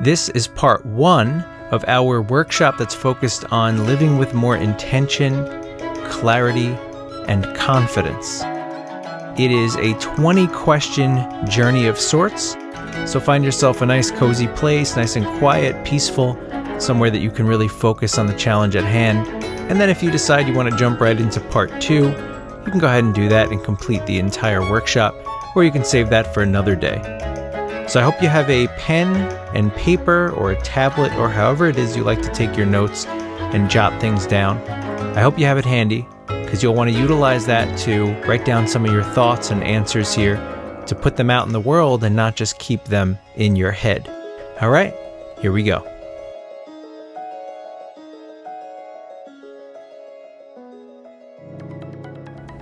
This is part 1 of our workshop that's focused on living with more intention, clarity, and confidence. It is a 20-question journey of sorts, so find yourself a nice cozy place, nice and quiet, peaceful, somewhere that you can really focus on the challenge at hand. And then if you decide you want to jump right into part 2, you can go ahead and do that and complete the entire workshop, or you can save that for another day. So I hope you have a pen and paper or a tablet or however it is you like to take your notes and jot things down. I hope you have it handy, because you'll want to utilize that to write down some of your thoughts and answers here, to put them out in the world and not just keep them in your head. All right, here we go.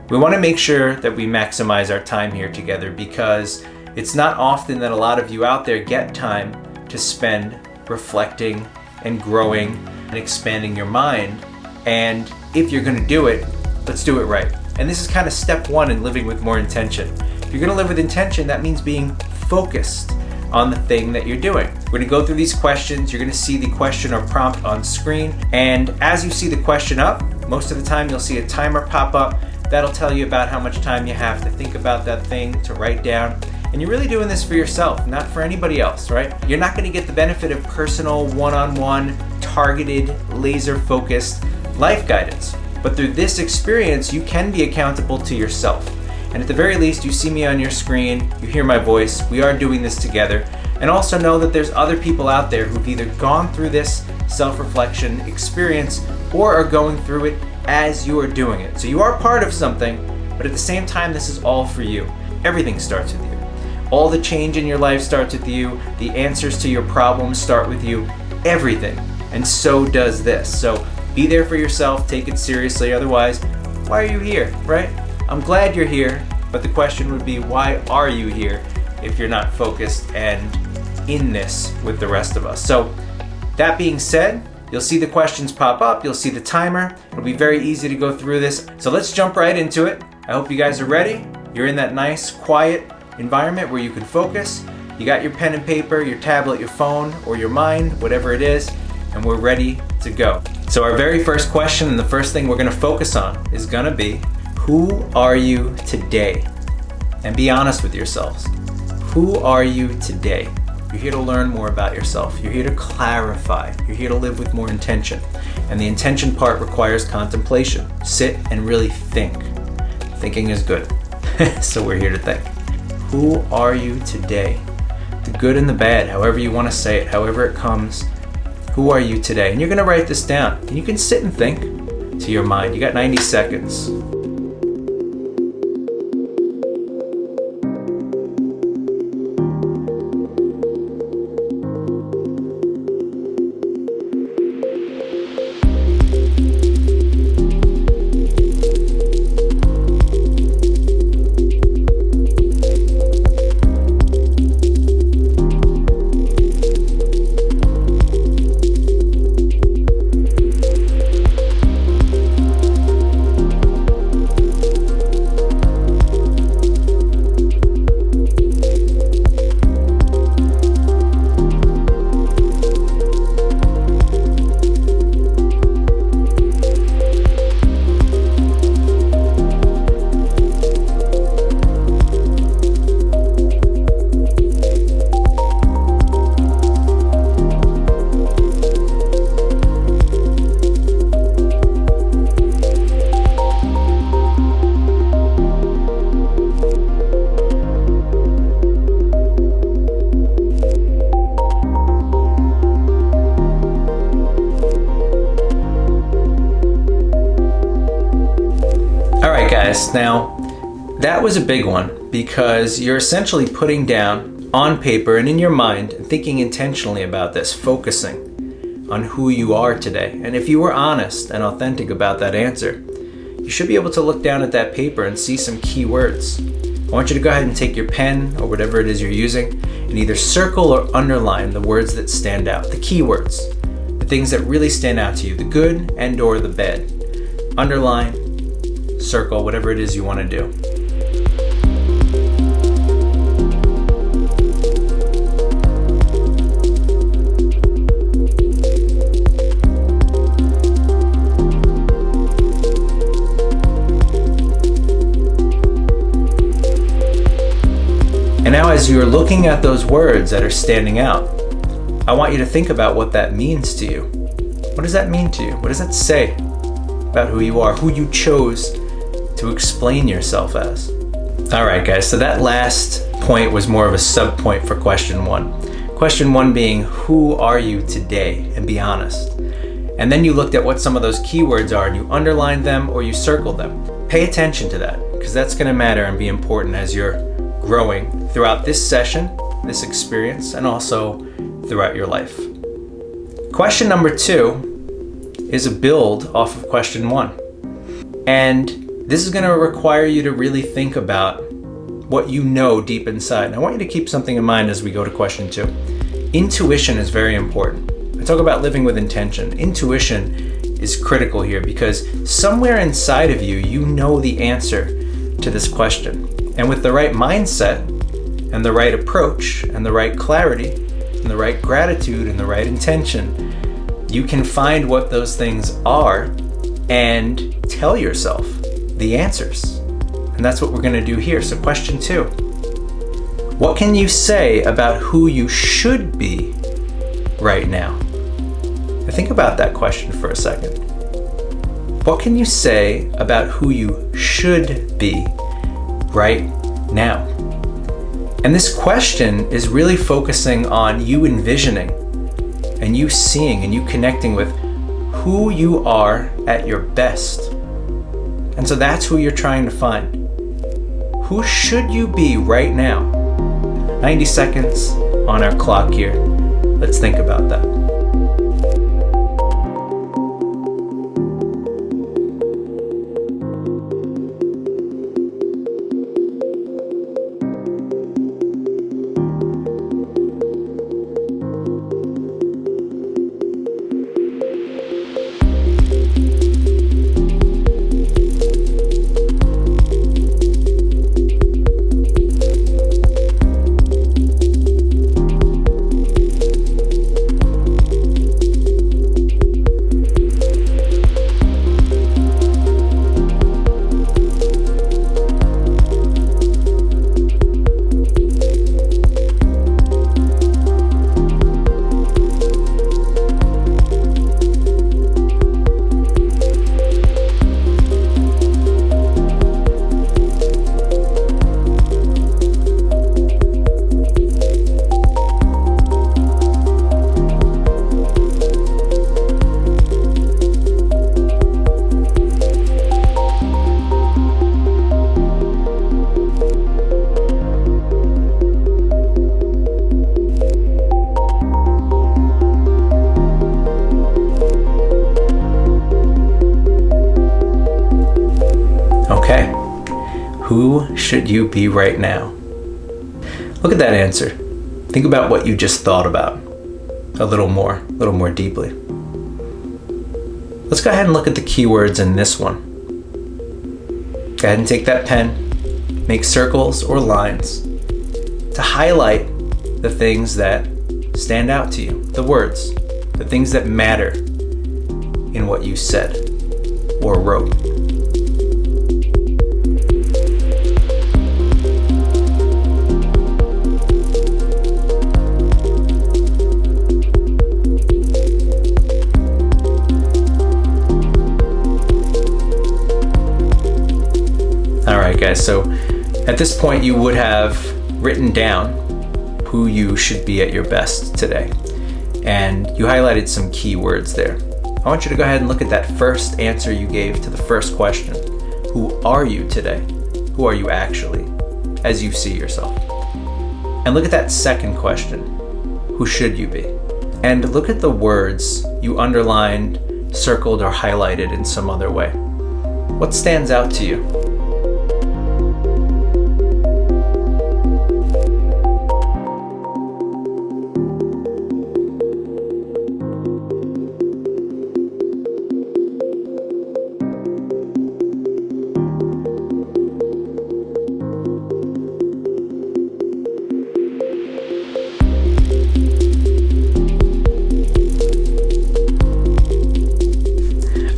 We want to make sure that we maximize our time here together, because it's not often that a lot of you out there get time to spend reflecting and growing and expanding your mind. And if you're going to do it, let's do it right. And this is kind of step 1 in living with more intention. If you're going to live with intention, that means being focused on the thing that you're doing. We're going to go through these questions. You're going to see the question or prompt on screen. And as you see the question up, most of the time you'll see a timer pop up. That'll tell you about how much time you have to think about that thing, to write down. And you're really doing this for yourself, not for anybody else, right? You're not going to get the benefit of personal, one-on-one, targeted, laser-focused life guidance. But through this experience, you can be accountable to yourself. And at the very least, you see me on your screen, you hear my voice, we are doing this together. And also know that there's other people out there who've either gone through this self-reflection experience or are going through it as you are doing it. So you are part of something, but at the same time, this is all for you. Everything starts with you. All the change in your life starts with you. The answers to your problems start with you. Everything. And so does this. So be there for yourself, take it seriously. Otherwise, why are you here, right? I'm glad you're here, but the question would be, why are you here if you're not focused and in this with the rest of us? So that being said, you'll see the questions pop up, you'll see the timer. It'll be very easy to go through this. So let's jump right into it. I hope you guys are ready. You're in that nice, quiet environment where you can focus. You got your pen and paper, your tablet, your phone, or your mind, whatever it is, and we're ready to go. So our very first question, and the first thing we're going to focus on, is going to be, who are you today? And be honest with yourselves. Who are you today? You're here to learn more about yourself. You're here to clarify. You're here to live with more intention. And the intention part requires contemplation. Sit and really think. Thinking is good. So we're here to think. Who are you today? The good and the bad, however you want to say it, however it comes. Who are you today? And you're going to write this down. And you can sit and think to your mind. You got 90 seconds. Now, that was a big one, because you're essentially putting down on paper and in your mind, thinking intentionally about this, focusing on who you are today. And if you were honest and authentic about that answer, you should be able to look down at that paper and see some key words. I want you to go ahead and take your pen or whatever it is you're using and either circle or underline the words that stand out, the key words, the things that really stand out to you, the good and or the bad. Underline, circle, whatever it is you want to do. And now as you're looking at those words that are standing out, I want you to think about what that means to you. What does that mean to you? What does that say about who you are, who you chose to explain yourself as? All right, guys, so that last point was more of a sub-point for question one. Question one being, who are you today? And be honest. And then you looked at what some of those keywords are and you underlined them or you circled them. Pay attention to that, because that's going to matter and be important as you're growing throughout this session, this experience, and also throughout your life. Question number two is a build off of question one. And this is going to require you to really think about what you know deep inside. And I want you to keep something in mind as we go to question two. Intuition is very important. I talk about living with intention. Intuition is critical here because somewhere inside of you, you know the answer to this question. And with the right mindset and the right approach and the right clarity and the right gratitude and the right intention, you can find what those things are and tell yourself the answers. And that's what we're going to do here. So question two, what can you say about who you should be right now? Now think about that question for a second. What can you say about who you should be right now? And this question is really focusing on you envisioning and you seeing and you connecting with who you are at your best. And so that's who you're trying to find. Who should you be right now? 90 seconds on our clock here. Let's think about that. Who should you be right now? Look at that answer. Think about what you just thought about a little more deeply. Let's go ahead and look at the keywords in this one. Go ahead and take that pen, make circles or lines to highlight the things that stand out to you, the words, the things that matter in what you said or wrote. Guys, so at this point you would have written down who you should be at your best today, and you highlighted some key words there. I want you to go ahead and look at that first answer you gave to the first question. Who are you today? Who are you actually, as you see yourself? And look at that second question. Who should you be? And look at the words you underlined, circled, or highlighted in some other way. What stands out to you?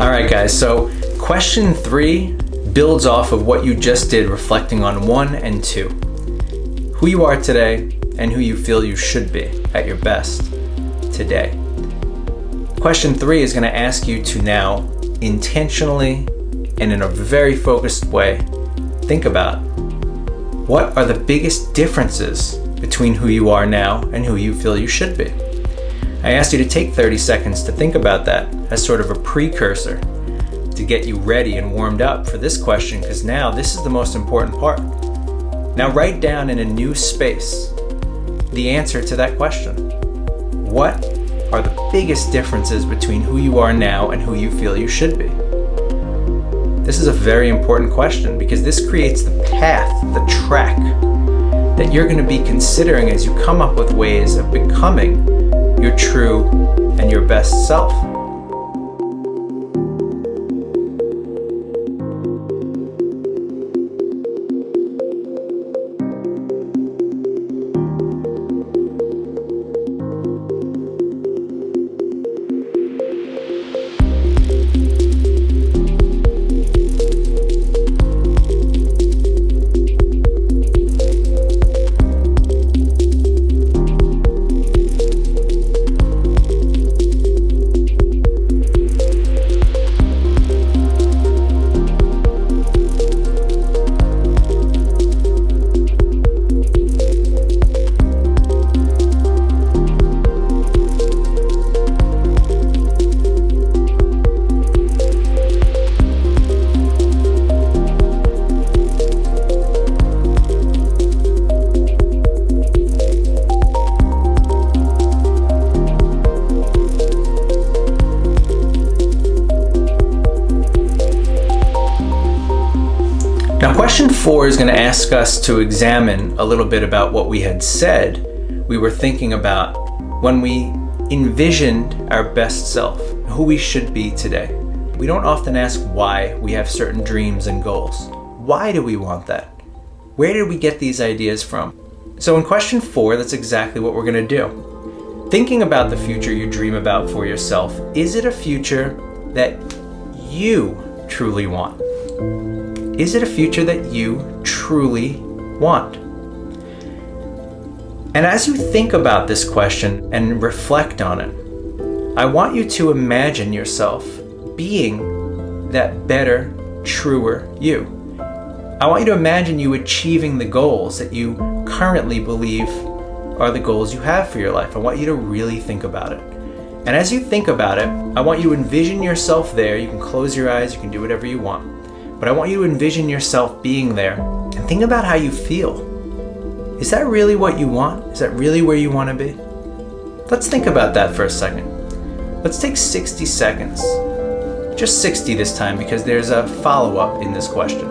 Alright guys, so question 3 builds off of what you just did, reflecting on 1 and 2. who you are today and who you feel you should be at your best today. Question 3 is going to ask you to now intentionally and in a very focused way think about what are the biggest differences between who you are now and who you feel you should be. I asked you to take 30 seconds to think about that as sort of a precursor to get you ready and warmed up for this question, because now this is the most important part. Now write down in a new space the answer to that question. What are the biggest differences between who you are now and who you feel you should be? This is a very important question because this creates the path, the track that you're going to be considering as you come up with ways of becoming your true and your best self. Now, question 4 is going to ask us to examine a little bit about what we had said we were thinking about when we envisioned our best self, who we should be today. We don't often ask why we have certain dreams and goals. Why do we want that? Where did we get these ideas from? So in question 4, that's exactly what we're going to do. Thinking about the future you dream about for yourself, is it a future that you truly want? Is it a future that you truly want? And as you think about this question and reflect on it, I want you to imagine yourself being that better, truer you. I want you to imagine you achieving the goals that you currently believe are the goals you have for your life. I want you to really think about it. And as you think about it, I want you to envision yourself there. You can close your eyes, you can do whatever you want. But I want you to envision yourself being there and think about how you feel. Is that really what you want? Is that really where you want to be? Let's think about that for a second. Let's take 60 seconds. Just 60 this time because there's a follow-up in this question.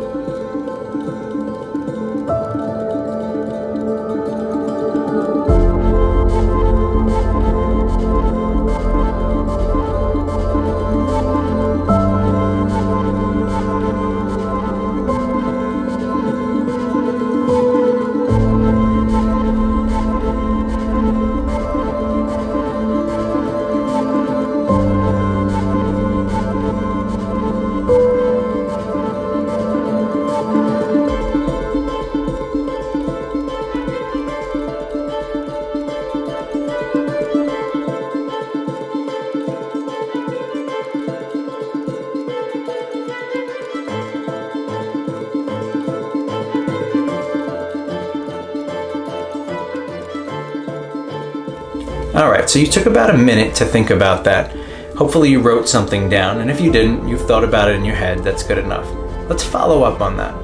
Alright, so you took about a minute to think about that. Hopefully you wrote something down, and if you didn't, you've thought about it in your head. That's good enough. Let's follow up on that.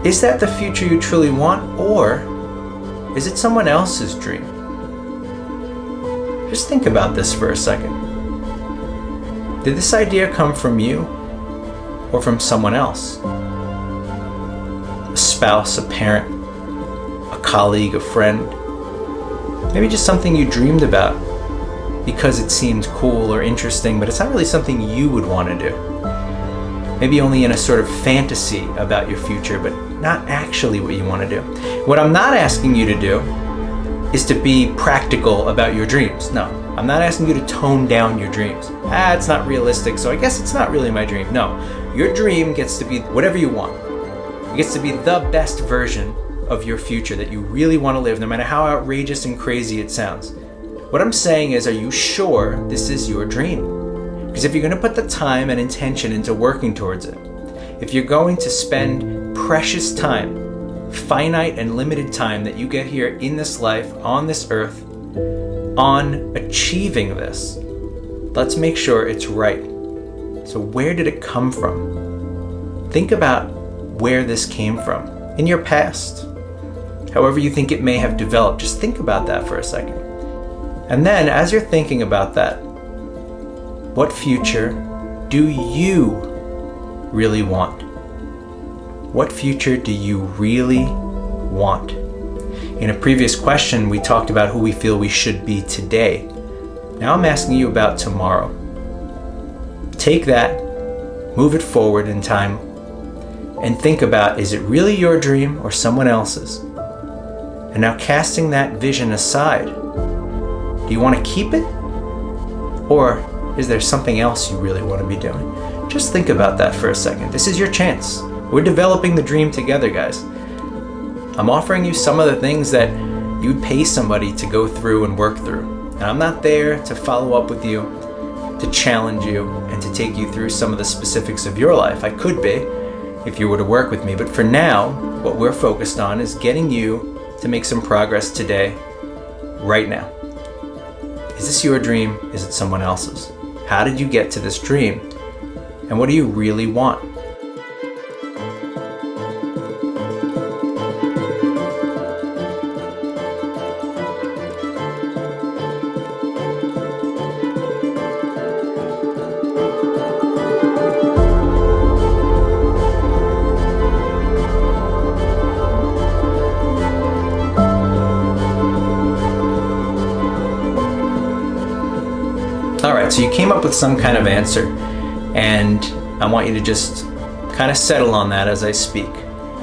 Is that the future you truly want, or is it someone else's dream? Just think about this for a second. Did this idea come from you or from someone else? A spouse, a parent, a colleague, a friend? Maybe just something you dreamed about because it seemed cool or interesting, but it's not really something you would want to do. Maybe only in a sort of fantasy about your future, but not actually what you want to do. What I'm not asking you to do is to be practical about your dreams. No, I'm not asking you to tone down your dreams. It's not realistic, so I guess it's not really my dream. No, your dream gets to be whatever you want. It gets to be the best version of your future that you really want to live, no matter how outrageous and crazy it sounds. What I'm saying is, are you sure this is your dream? Because if you're going to put the time and intention into working towards it, if you're going to spend precious time, finite and limited time that you get here in this life, on this earth, on achieving this, let's make sure it's right. So where did it come from? Think about where this came from in your past. However you think it may have developed, just think about that for a second. And then as you're thinking about that, what future do you really want? What future do you really want? In a previous question, we talked about who we feel we should be today. Now I'm asking you about tomorrow. Take that, move it forward in time, and think about, is it really your dream or someone else's? And now casting that vision aside, do you want to keep it? Or is there something else you really want to be doing? Just think about that for a second. This is your chance. We're developing the dream together, guys. I'm offering you some of the things that you'd pay somebody to go through and work through. And I'm not there to follow up with you, to challenge you, and to take you through some of the specifics of your life. I could be if you were to work with me. But for now, what we're focused on is getting you to make some progress today, right now. Is this your dream? Is it someone else's? How did you get to this dream? And what do you really want? Alright, so you came up with some kind of answer, and I want you to just kind of settle on that as I speak.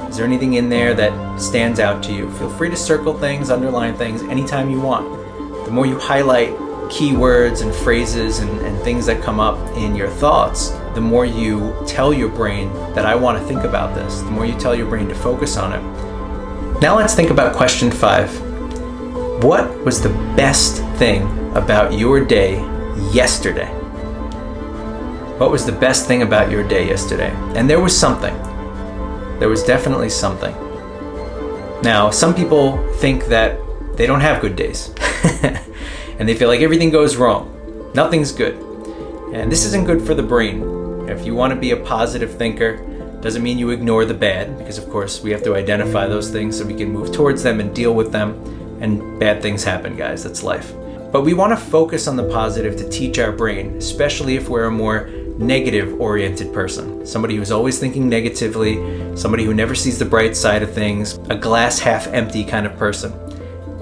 Is there anything in there that stands out to you? Feel free to circle things, underline things anytime you want. The more you highlight keywords and phrases and things that come up in your thoughts, the more you tell your brain that I want to think about this, the more you tell your brain to focus on it. Now let's think about question 5. What was the best thing about your day yesterday? What was the best thing about your day yesterday? And there was something. There was definitely something. Now, some people think that they don't have good days. And they feel like everything goes wrong. Nothing's good. And this isn't good for the brain. If you want to be a positive thinker, doesn't mean you ignore the bad, because of course we have to identify those things so we can move towards them and deal with them. And bad things happen, guys. That's life. But we want to focus on the positive to teach our brain, especially if we're a more negative-oriented person. Somebody who's always thinking negatively, somebody who never sees the bright side of things, a glass half empty kind of person.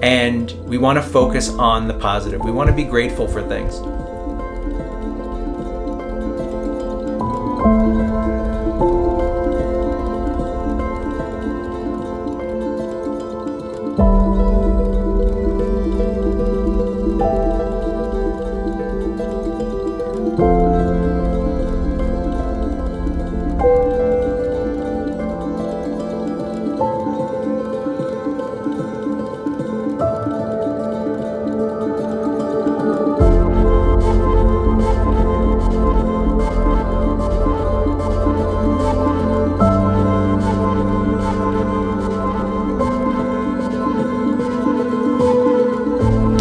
And we want to focus on the positive. We want to be grateful for things.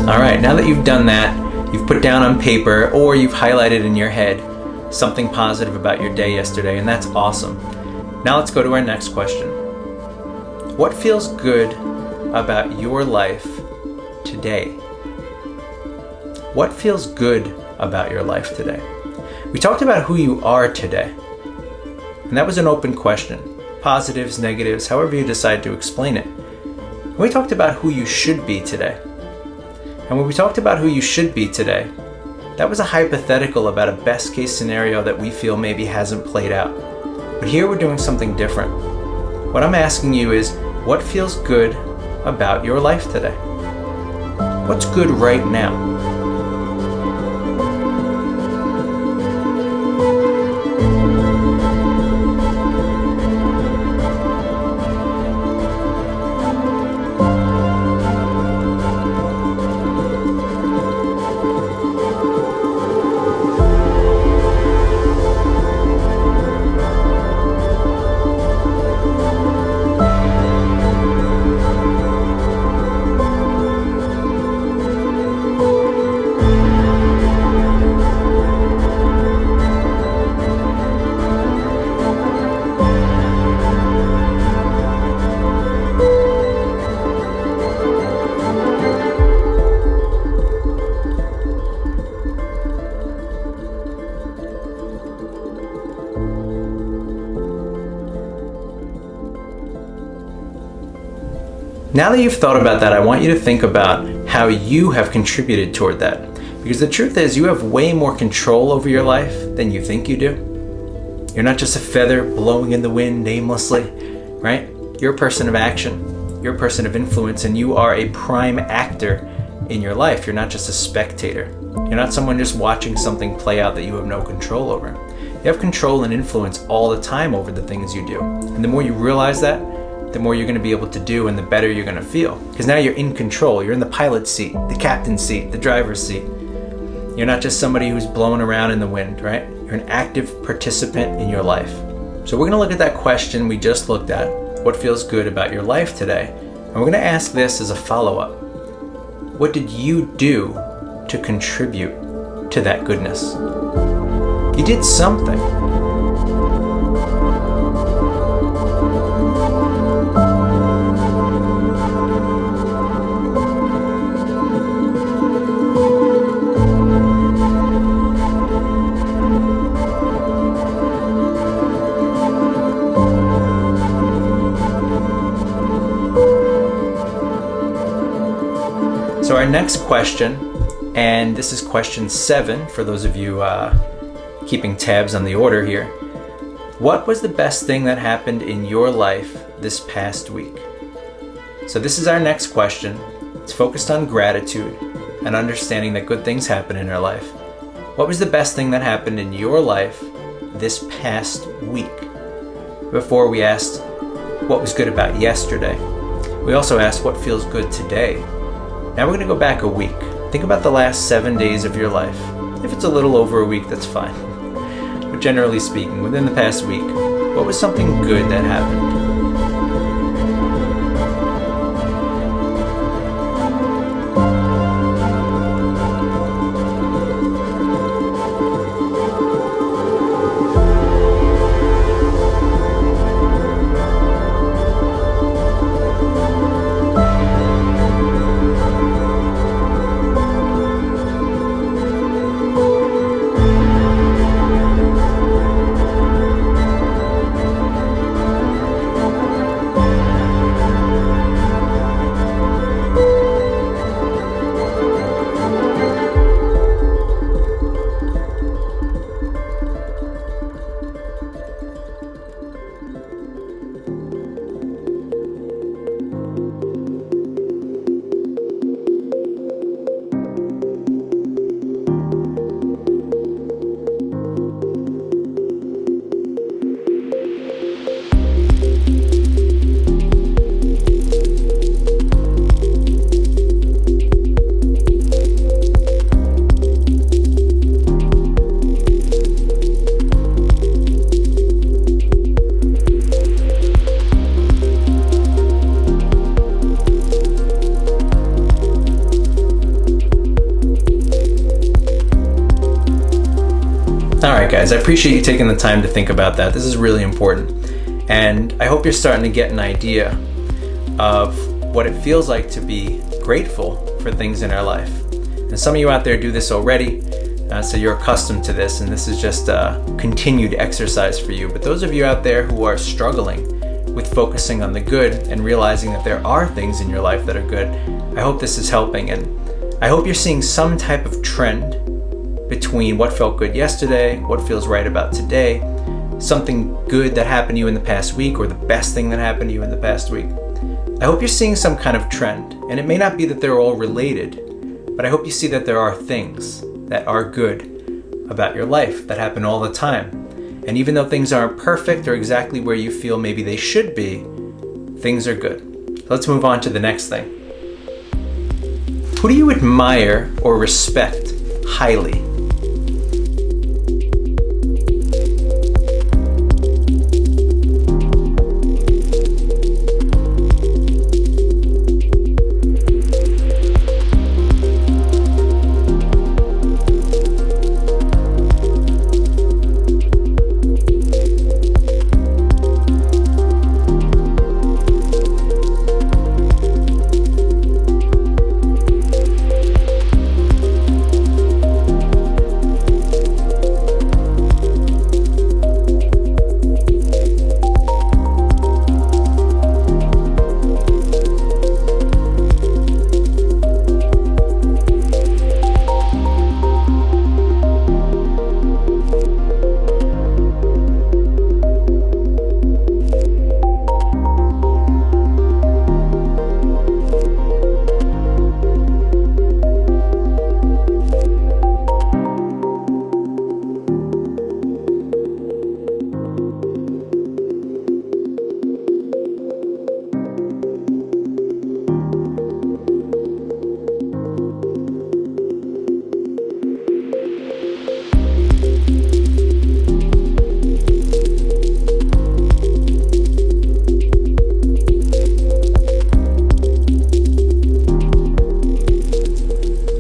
Alright, now that you've done that, you've put down on paper or you've highlighted in your head something positive about your day yesterday, and that's awesome. Now let's go to our next question. What feels good about your life today? What feels good about your life today? We talked about who you are today, and that was an open question. Positives, negatives, however you decide to explain it. And we talked about who you should be today. And when we talked about who you should be today, that was a hypothetical about a best case scenario that we feel maybe hasn't played out. But here we're doing something different. What I'm asking you is, what feels good about your life today? What's good right now? Now that you've thought about that, I want you to think about how you have contributed toward that. Because the truth is, you have way more control over your life than you think you do. You're not just a feather blowing in the wind aimlessly, right? You're a person of action. You're a person of influence, and you are a prime actor in your life. You're not just a spectator. You're not someone just watching something play out that you have no control over. You have control and influence all the time over the things you do. And the more you realize that, the more you're going to be able to do and the better you're going to feel. Because now you're in control. You're in the pilot's seat, the captain's seat, the driver's seat. You're not just somebody who's blowing around in the wind, right? You're an active participant in your life. So we're going to look at that question we just looked at. What feels good about your life today? And we're going to ask this as a follow-up. What did you do to contribute to that goodness? You did something. So our next question, and this is question 7 for those of you keeping tabs on the order here. What was the best thing that happened in your life this past week? So this is our next question. It's focused on gratitude and understanding that good things happen in our life. What was the best thing that happened in your life this past week? Before we asked what was good about yesterday, we also asked what feels good today. Now we're going to go back a week. Think about the last 7 days of your life. If it's a little over a week, that's fine. But generally speaking, within the past week, what was something good that happened? Alright guys, I appreciate you taking the time to think about that. This is really important. And I hope you're starting to get an idea of what it feels like to be grateful for things in our life. And some of you out there do this already, so you're accustomed to this, and this is just a continued exercise for you. But those of you out there who are struggling with focusing on the good and realizing that there are things in your life that are good, I hope this is helping. And I hope you're seeing some type of trend between what felt good yesterday, what feels right about today, something good that happened to you in the past week, or the best thing that happened to you in the past week. I hope you're seeing some kind of trend, and it may not be that they're all related, but I hope you see that there are things that are good about your life that happen all the time. And even though things aren't perfect or exactly where you feel maybe they should be, things are good. Let's move on to the next thing. Who do you admire or respect highly?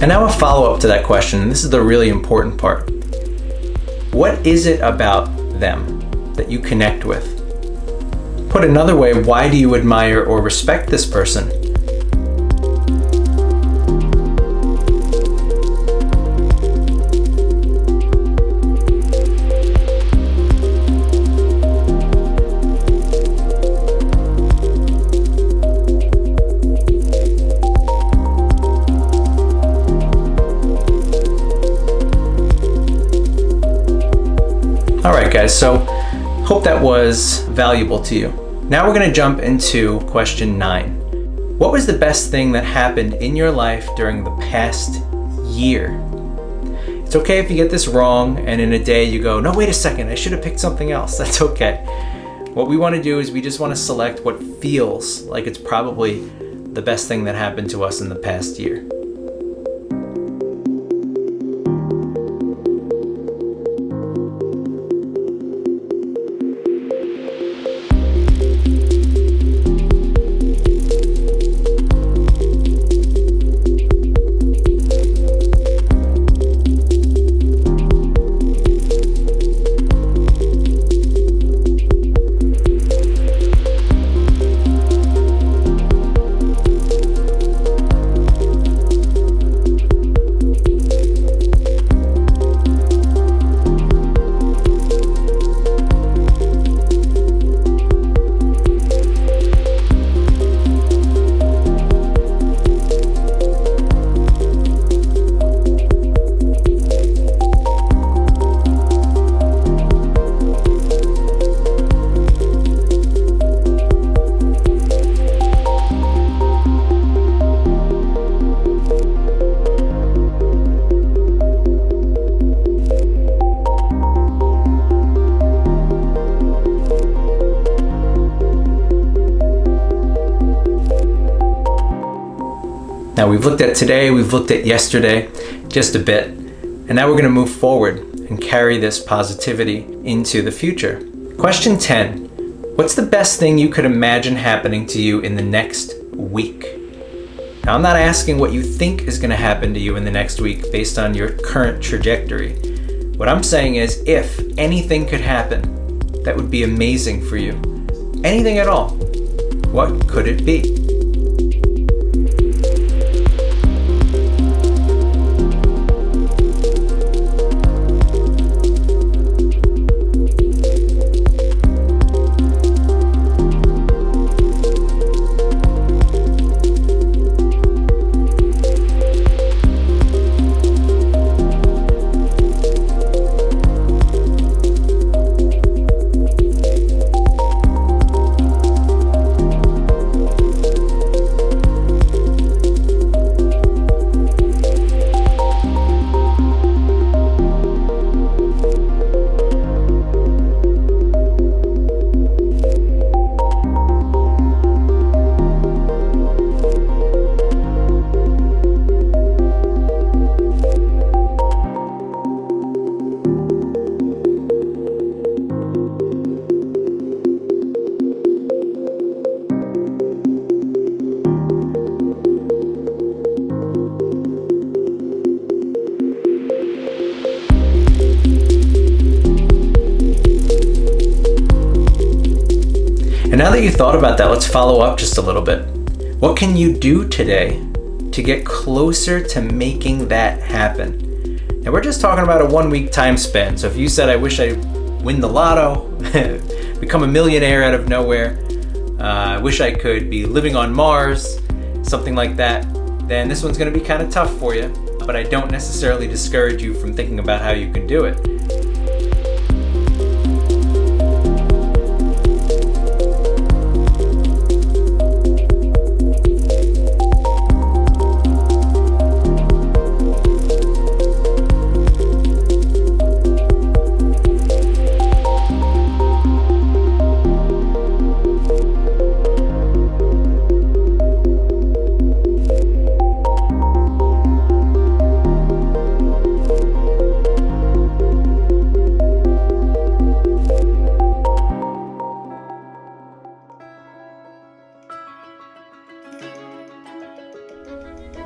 And now a follow-up to that question, and this is the really important part. What is it about them that you connect with? Put another way, why do you admire or respect this person? Alright guys, so hope that was valuable to you. Now we're going to jump into question 9. What was the best thing that happened in your life during the past year? It's okay if you get this wrong and in a day you go, no, wait a second, I should have picked something else. That's okay. What we want to do is we just want to select what feels like it's probably the best thing that happened to us in the past year. Now we've looked at today, we've looked at yesterday, just a bit, and now we're going to move forward and carry this positivity into the future. Question 10, what's the best thing you could imagine happening to you in the next week? Now I'm not asking what you think is going to happen to you in the next week based on your current trajectory. What I'm saying is if anything could happen that would be amazing for you, anything at all, what could it be? And now that you thought about that, let's follow up just a little bit. What can you do today to get closer to making that happen? Now we're just talking about a 1 week time span. So if you said, I wish I win the lotto, become a millionaire out of nowhere, I wish I could be living on Mars, something like that, then this one's going to be kind of tough for you. But I don't necessarily discourage you from thinking about how you can do it.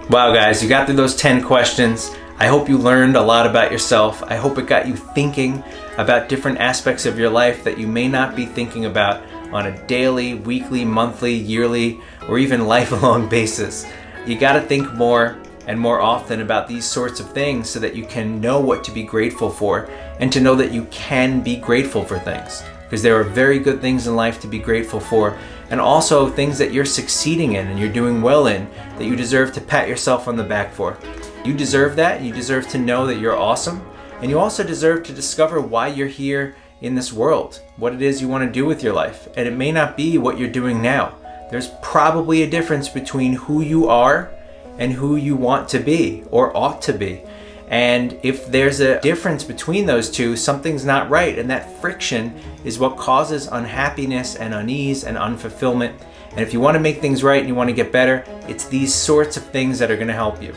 Wow, guys, you got through those 10 questions. I hope you learned a lot about yourself. I hope it got you thinking about different aspects of your life that you may not be thinking about on a daily, weekly, monthly, yearly, or even lifelong basis. You got to think more and more often about these sorts of things so that you can know what to be grateful for and to know that you can be grateful for things. Because there are very good things in life to be grateful for, and also things that you're succeeding in and you're doing well in that you deserve to pat yourself on the back for. You deserve that. You deserve to know that you're awesome, and you also deserve to discover why you're here in this world, what it is you want to do with your life. And it may not be what you're doing now. There's probably a difference between who you are and who you want to be or ought to be. And if there's a difference between those two, something's not right. And that friction is what causes unhappiness and unease and unfulfillment. And if you want to make things right and you want to get better, it's these sorts of things that are going to help you.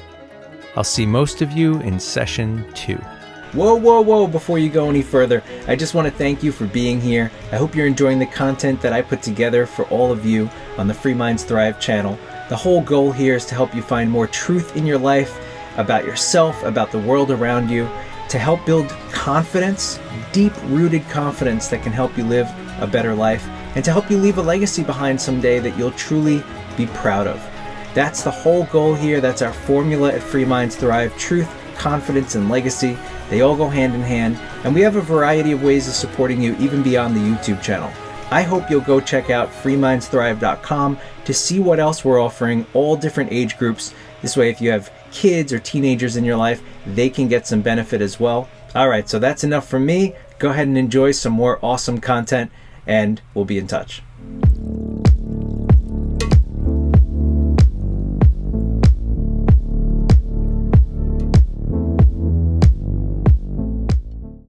I'll see most of you in session 2. Whoa, before you go any further, I just want to thank you for being here. I hope you're enjoying the content that I put together for all of you on the Free Minds Thrive channel. The whole goal here is to help you find more truth in your life, about yourself, about the world around you, to help build confidence, deep-rooted confidence that can help you live a better life, and to help you leave a legacy behind someday that you'll truly be proud of. That's the whole goal here. That's our formula at Free Minds Thrive: truth, confidence, and legacy. They all go hand in hand, and we have a variety of ways of supporting you even beyond the YouTube channel. I hope you'll go check out freemindsthrive.com to see what else we're offering, all different age groups. This way, if you have kids or teenagers in your life, they can get some benefit as well. All right, so that's enough from me. Go ahead and enjoy some more awesome content, and we'll be in touch.